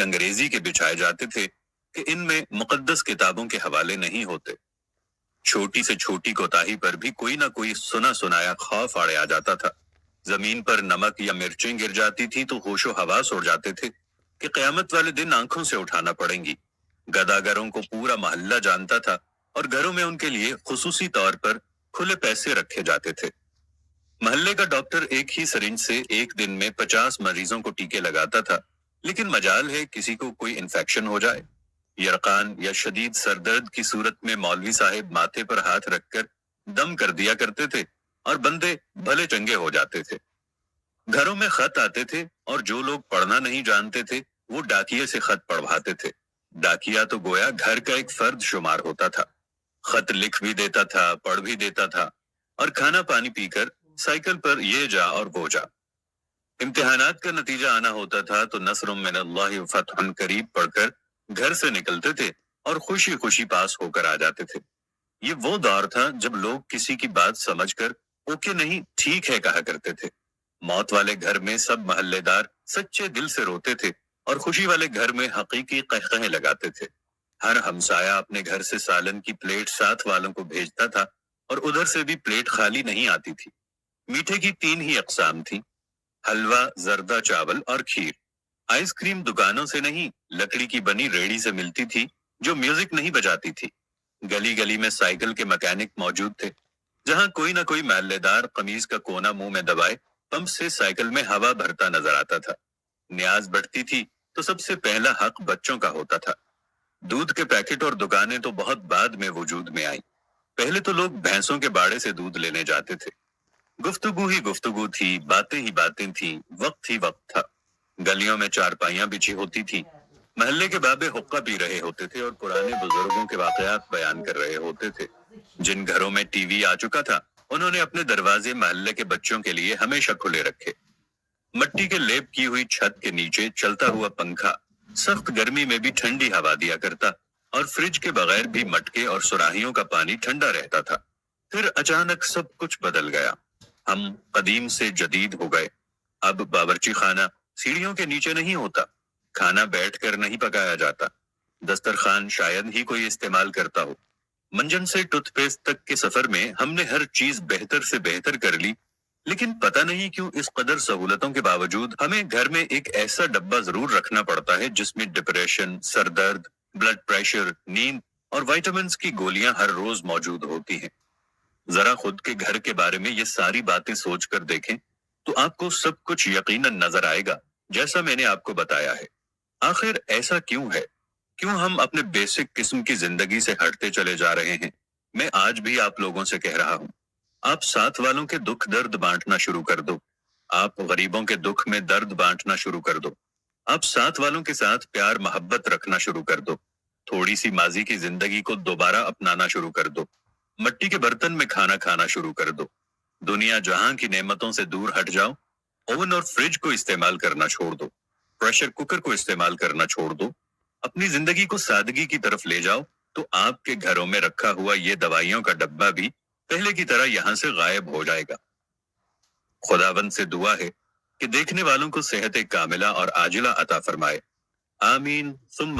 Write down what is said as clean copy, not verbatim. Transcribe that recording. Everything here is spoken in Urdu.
انگریزی کے بچھائے جاتے تھے کہ ان میں مقدس کتابوں کے حوالے نہیں ہوتے۔ چھوٹی سے چھوٹی کوتاہی پر بھی کوئی نہ کوئی سنا سنایا خوف آڑے آ جاتا تھا۔ زمین پر نمک یا مرچیں گر جاتی تھی تو ہوش و حواس اڑ جاتے تھے کہ قیامت والے دن آنکھوں سے اٹھانا پڑیں گی۔ گداگروں کو پورا محلہ جانتا تھا اور گھروں میں ان کے لیے خصوصی طور پر کھلے پیسے رکھے جاتے تھے۔ محلے کا ڈاکٹر ایک ہی سرنج سے ایک دن میں 50 مریضوں کو ٹیکے لگاتا تھا، لیکن مجال ہے کسی کو کوئی انفیکشن ہو جائے۔ یرقان یا شدید سردرد کی صورت میں مولوی صاحب ماتھے پر ہاتھ رکھ کر دم کر دیا کرتے تھے اور بندے بھلے چنگے ہو جاتے تھے۔ گھروں میں خط آتے تھے اور جو لوگ پڑھنا نہیں جانتے تھے وہ ڈاکیے سے خط پڑھواتے تھے۔ ڈاکیا تو گویا گھر کا ایک فرد شمار ہوتا تھا، خط لکھ بھی دیتا تھا، پڑھ بھی دیتا تھا، اور کھانا پانی پی کر سائیکل پر یہ جا اور وہ جا۔ امتحانات کا نتیجہ آنا ہوتا تھا تو نصر من اللہ و فتح قریب پڑھ کر گھر سے نکلتے تھے اور خوشی خوشی پاس ہو کر آ جاتے تھے۔ یہ وہ دور تھا جب لوگ کسی کی بات سمجھ کر اوکے نہیں ٹھیک ہے کہا کرتے تھے۔ موت والے گھر میں سب محلے دار سچے دل سے روتے تھے اور خوشی والے گھر میں حقیقی قہقہیں لگاتے تھے۔ ہر ہمسایہ اپنے گھر سے سالن کی پلیٹ ساتھ والوں کو بھیجتا تھا اور ادھر سے بھی پلیٹ خالی نہیں آتی تھی۔ میٹھے کی 3 ہی اقسام تھی، حلوہ، زردہ چاول اور کھیر۔ آئس کریم دکانوں سے نہیں، لکڑی کی بنی ریڑھی سے ملتی تھی جو میوزک نہیں بجاتی تھی۔ گلی گلی میں سائیکل کے مکینک موجود تھے، جہاں کوئی نہ کوئی محلے دار قمیض کا کونا منہ میں دبائے پمپ سے سائیکل میں ہوا بھرتا نظر آتا تھا۔ نیاز بڑھتی تھی تو سب سے پہلا حق بچوں کا ہوتا تھا۔ دودھ کے پیکٹ اور دکانیں تو بہت بعد میں وجود میں آئیں۔ پہلے تو لوگ بھینسوں کے باڑے سے دودھ لینے جاتے تھے۔ گفتگو ہی گفتگو تھی، باتیں ہی باتیں تھیں، وقت ہی وقت تھا۔ گلیوں میں چارپائیاں بچھی ہوتی تھی، محلے کے بابے حقہ پی رہے ہوتے تھے اور پرانے بزرگوں کے واقعات بیان کر رہے ہوتے تھے۔ جن گھروں میں ٹی وی آ چکا تھا انہوں نے اپنے دروازے محلے کے بچوں کے لیے ہمیشہ کھلے رکھے۔ مٹی کے لیپ کی ہوئی چھت کے نیچے چلتا ہوا پنکھا سخت گرمی میں بھی ٹھنڈی ہوا دیا کرتا اور فریج کے بغیر بھی مٹکے اور سراہیوں کا پانی ٹھنڈا رہتا تھا۔ پھر اچانک سب کچھ بدل گیا۔ ہم قدیم سے جدید ہو گئے۔ اب باورچی خانہ سیڑھیوں کے نیچے نہیں ہوتا، کھانا بیٹھ کر نہیں پکایا جاتا، دسترخوان شاید ہی کوئی استعمال کرتا ہو۔ منجن سے ٹوتھ پیسٹ تک کے سفر میں ہم نے ہر چیز بہتر سے بہتر کر لی، لیکن پتہ نہیں کیوں اس قدر سہولتوں کے باوجود ہمیں گھر میں ایک ایسا ڈبہ ضرور رکھنا پڑتا ہے جس میں ڈپریشن، سر درد، بلڈ پریشر، نیند اور وائٹامنز کی گولیاں ہر روز موجود ہوتی ہیں۔ ذرا خود کے گھر کے بارے میں یہ ساری باتیں سوچ کر دیکھیں تو آپ کو سب کچھ یقیناً نظر آئے گا جیسا میں نے آپ کو بتایا ہے۔ آخر ایسا کیوں ہے؟ کیوں ہم اپنے بیسک قسم کی زندگی سے ہٹتے چلے جا رہے ہیں؟ میں آج بھی آپ لوگوں سے کہہ رہا ہوں، آپ ساتھ والوں کے دکھ درد بانٹنا شروع کر دو۔ آپ غریبوں کے دکھ میں درد بانٹنا شروع کر دو۔ آپ ساتھ والوں کے ساتھ پیار محبت رکھنا شروع کر دو۔ تھوڑی سی ماضی کی زندگی کو دوبارہ اپنانا شروع کر دو۔ مٹی کے برتن میں کھانا کھانا شروع کر دو۔ دنیا جہاں کی نعمتوں سے دور ہٹ جاؤ۔ اوون اور فریج کو استعمال کرنا چھوڑ دو۔ پریشر کوکر کو استعمال کرنا چھوڑ دو۔ اپنی زندگی کو سادگی کی طرف لے جاؤ تو آپ کے گھروں میں رکھا ہوا یہ دوائیوں کا ڈبہ بھی پہلے کی طرح یہاں سے غائب ہو جائے گا۔ خداوند سے دعا ہے کہ دیکھنے والوں کو صحت کاملہ اور عاجلہ عطا فرمائے۔ آمین ثم